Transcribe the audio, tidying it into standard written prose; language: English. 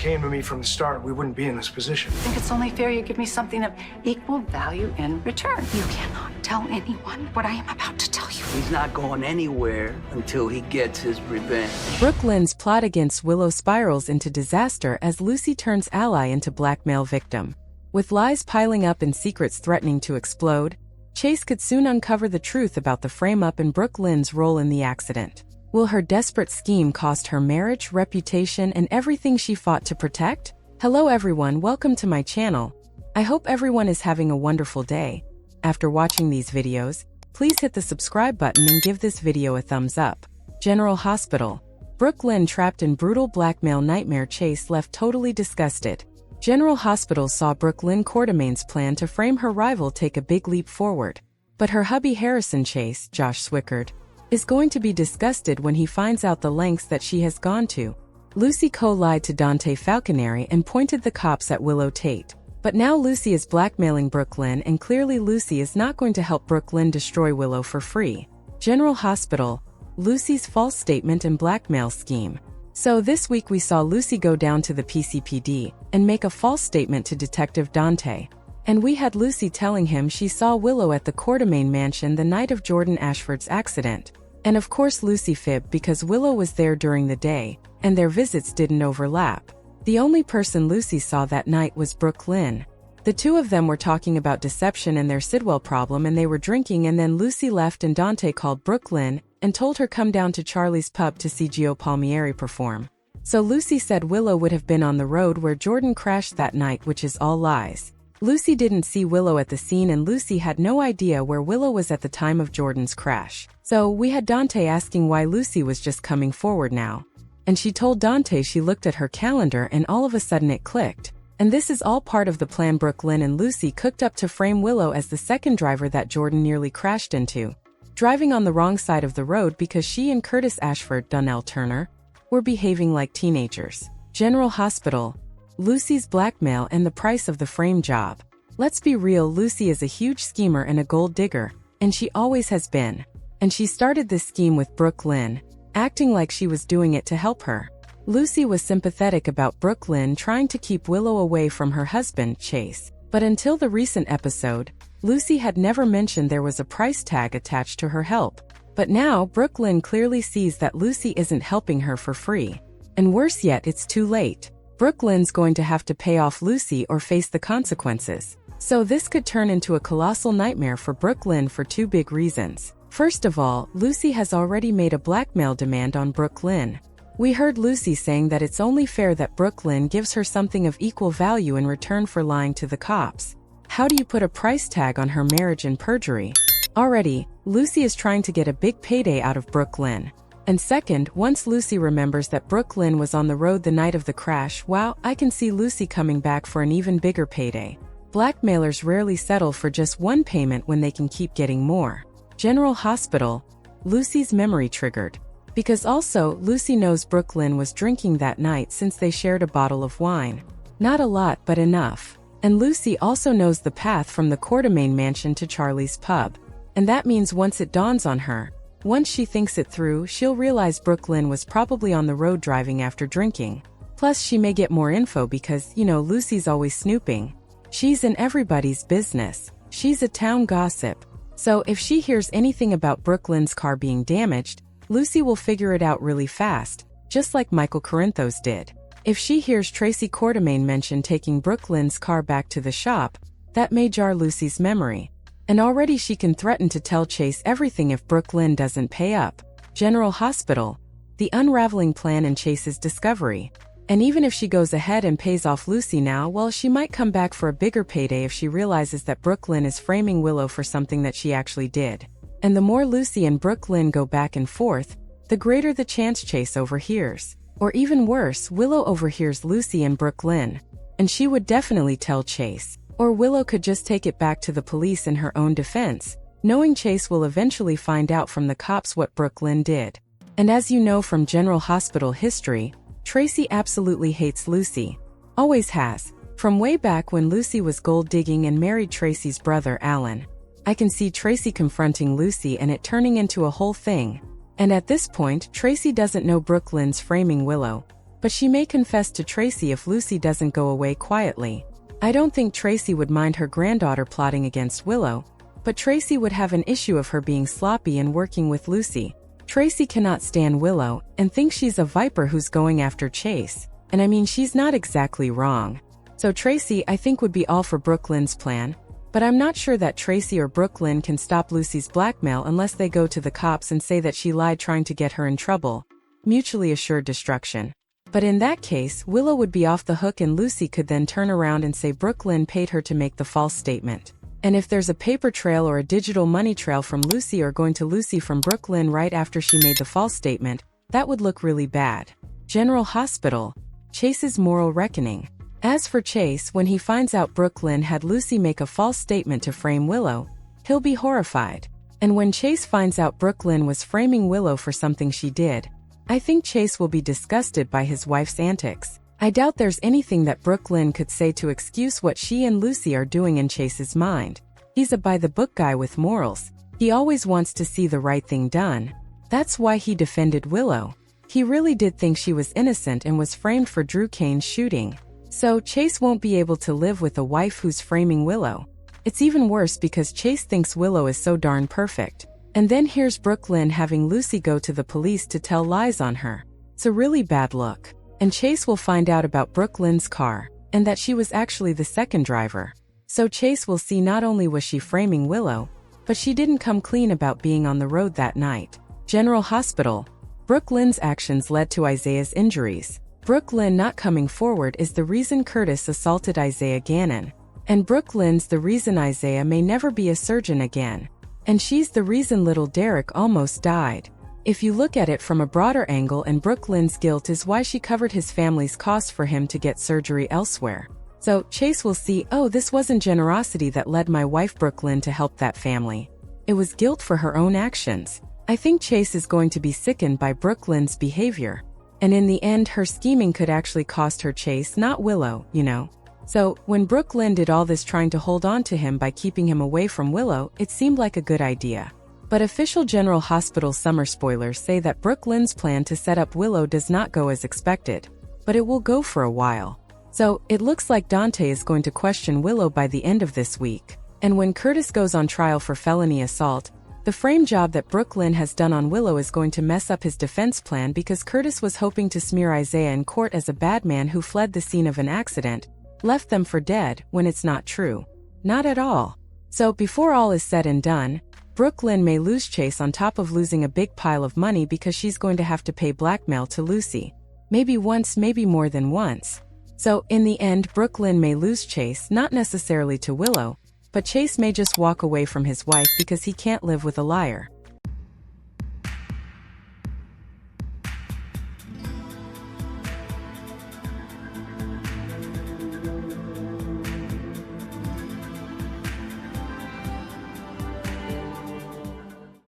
came to me from the start, we wouldn't be in this position. I think it's only fair you give me something of equal value in return. You cannot tell anyone what I am about to tell you. He's not going anywhere until he gets his revenge. Brook Lynn's plot against Willow spirals into disaster as Lucy turns ally into blackmail victim. With lies piling up and secrets threatening to explode, Chase could soon uncover the truth about the frame-up and Brook Lynn's role in the accident. Will her desperate scheme cost her marriage, reputation, and everything she fought to protect? Hello everyone, welcome to my channel. I hope everyone is having a wonderful day. After watching these videos, please hit the subscribe button and give this video a thumbs up. General Hospital. Brook Lynn trapped in brutal blackmail nightmare. Chase left totally disgusted. General Hospital saw Brook Lynn Quartermain's plan to frame her rival take a big leap forward. But her hubby Harrison Chase, Josh Swickard, is going to be disgusted when he finds out the lengths that she has gone to. Lucy lied to Dante Falconeri and pointed the cops at Willow Tate. But now Lucy is blackmailing Brook Lynn, and clearly Lucy is not going to help Brook Lynn destroy Willow for free. General Hospital. Lucy's false statement and blackmail scheme. So this week we saw Lucy go down to the PCPD and make a false statement to Detective Dante. And we had Lucy telling him she saw Willow at the Quartermain mansion the night of Jordan Ashford's accident. And of course Lucy fibbed because Willow was there during the day, and their visits didn't overlap. The only person Lucy saw that night was Brook Lynn. The two of them were talking about deception and their Sidwell problem, and they were drinking, and then Lucy left and Dante called Brook Lynn and told her come down to Charlie's pub to see Gio Palmieri perform. So Lucy said Willow would have been on the road where Jordan crashed that night, which is all lies. Lucy didn't see Willow at the scene, and Lucy had no idea where Willow was at the time of Jordan's crash. So we had Dante asking why Lucy was just coming forward now. And she told Dante she looked at her calendar and all of a sudden it clicked. And this is all part of the plan Brook Lynn and Lucy cooked up to frame Willow as the second driver that Jordan nearly crashed into, driving on the wrong side of the road because she and Curtis Ashford, Donnell Turner, were behaving like teenagers. General Hospital. Lucy's blackmail and the price of the frame job. Let's be real, Lucy is a huge schemer and a gold digger, and she always has been. And she started this scheme with Brook Lynn, acting like she was doing it to help her. Lucy was sympathetic about Brook Lynn trying to keep Willow away from her husband, Chase. But until the recent episode, Lucy had never mentioned there was a price tag attached to her help. But now, Brook Lynn clearly sees that Lucy isn't helping her for free. And worse yet, it's too late. Brook Lynn's going to have to pay off Lucy or face the consequences. So this could turn into a colossal nightmare for Brook Lynn for two big reasons. First of all, Lucy has already made a blackmail demand on Brook Lynn. We heard Lucy saying that it's only fair that Brook Lynn gives her something of equal value in return for lying to the cops. How do you put a price tag on her marriage and perjury? Already, Lucy is trying to get a big payday out of Brook Lynn. And second, once Lucy remembers that Brook Lynn was on the road the night of the crash, wow, I can see Lucy coming back for an even bigger payday. Blackmailers rarely settle for just one payment when they can keep getting more. General Hospital. Lucy's memory triggered. Because also, Lucy knows Brook Lynn was drinking that night since they shared a bottle of wine. Not a lot, but enough. And Lucy also knows the path from the Quartermain mansion to Charlie's pub. And that means once it dawns on her, once she thinks it through, she'll realize Brook Lynn was probably on the road driving after drinking. Plus she may get more info because, Lucy's always snooping. She's in everybody's business. She's a town gossip. So if she hears anything about Brook Lynn's car being damaged, Lucy will figure it out really fast, just like Michael Corinthos did. If she hears Tracy Quartermain mention taking Brook Lynn's car back to the shop, that may jar Lucy's memory. And already she can threaten to tell Chase everything if Brook Lynn doesn't pay up. General Hospital. The unraveling plan and Chase's discovery. And even if she goes ahead and pays off Lucy now, well, she might come back for a bigger payday if she realizes that Brook Lynn is framing Willow for something that she actually did. And the more Lucy and Brook Lynn go back and forth, the greater the chance Chase overhears. Or even worse, Willow overhears Lucy and Brook Lynn. And she would definitely tell Chase. Or Willow could just take it back to the police in her own defense, knowing Chase will eventually find out from the cops what Brook Lynn did. And as you know from General Hospital history, Tracy absolutely hates Lucy. Always has. From way back when Lucy was gold digging and married Tracy's brother, Alan. I can see Tracy confronting Lucy and it turning into a whole thing. And at this point, Tracy doesn't know Brook Lynn's framing Willow. But she may confess to Tracy if Lucy doesn't go away quietly. I don't think Tracy would mind her granddaughter plotting against Willow, but Tracy would have an issue of her being sloppy and working with Lucy. Tracy cannot stand Willow and thinks she's a viper who's going after Chase. And I mean, she's not exactly wrong. So Tracy, I think, would be all for Brook Lynn's plan. But I'm not sure that Tracy or Brook Lynn can stop Lucy's blackmail unless they go to the cops and say that she lied trying to get her in trouble. Mutually assured destruction. But in that case, Willow would be off the hook and Lucy could then turn around and say Brook Lynn paid her to make the false statement. And if there's a paper trail or a digital money trail from Lucy or going to Lucy from Brook Lynn right after she made the false statement, that would look really bad. General Hospital. Chase's moral reckoning. As for Chase, when he finds out Brook Lynn had Lucy make a false statement to frame Willow, he'll be horrified. And when Chase finds out Brook Lynn was framing Willow for something she did, I think Chase will be disgusted by his wife's antics. I doubt there's anything that Brook Lynn could say to excuse what she and Lucy are doing in Chase's mind. He's a by-the-book guy with morals. He always wants to see the right thing done. That's why he defended Willow. He really did think she was innocent and was framed for Drew Kane's shooting. So Chase won't be able to live with a wife who's framing Willow. It's even worse because Chase thinks Willow is so darn perfect. And then here's Brook Lynn having Lucy go to the police to tell lies on her. It's a really bad look. And Chase will find out about Brook Lynn's car, and that she was actually the second driver. So Chase will see not only was she framing Willow, but she didn't come clean about being on the road that night. General Hospital. Brook Lynn's actions led to Isaiah's injuries. Brook Lynn not coming forward is the reason Curtis assaulted Isaiah Gannon. And Brook Lynn's the reason Isaiah may never be a surgeon again. And she's the reason little Derek almost died. If you look at it from a broader angle, and Brook Lynn's guilt is why she covered his family's costs for him to get surgery elsewhere. So Chase will see, oh, this wasn't generosity that led my wife Brook Lynn to help that family. It was guilt for her own actions. I think Chase is going to be sickened by Brook Lynn's behavior. And in the end, her scheming could actually cost her Chase, not Willow, you know. So, when Brook Lynn did all this trying to hold on to him by keeping him away from Willow, it seemed like a good idea. But official General Hospital summer spoilers say that Brook Lynn's plan to set up Willow does not go as expected. But it will go for a while. So, it looks like Dante is going to question Willow by the end of this week. And when Curtis goes on trial for felony assault, the frame job that Brook Lynn has done on Willow is going to mess up his defense plan because Curtis was hoping to smear Isaiah in court as a bad man who fled the scene of an accident, left them for dead, when it's not true. Not at all. So, before all is said and done, Brook Lynn may lose Chase on top of losing a big pile of money because she's going to have to pay blackmail to Lucy. Maybe once, maybe more than once. So, in the end, Brook Lynn may lose Chase, not necessarily to Willow, but Chase may just walk away from his wife because he can't live with a liar.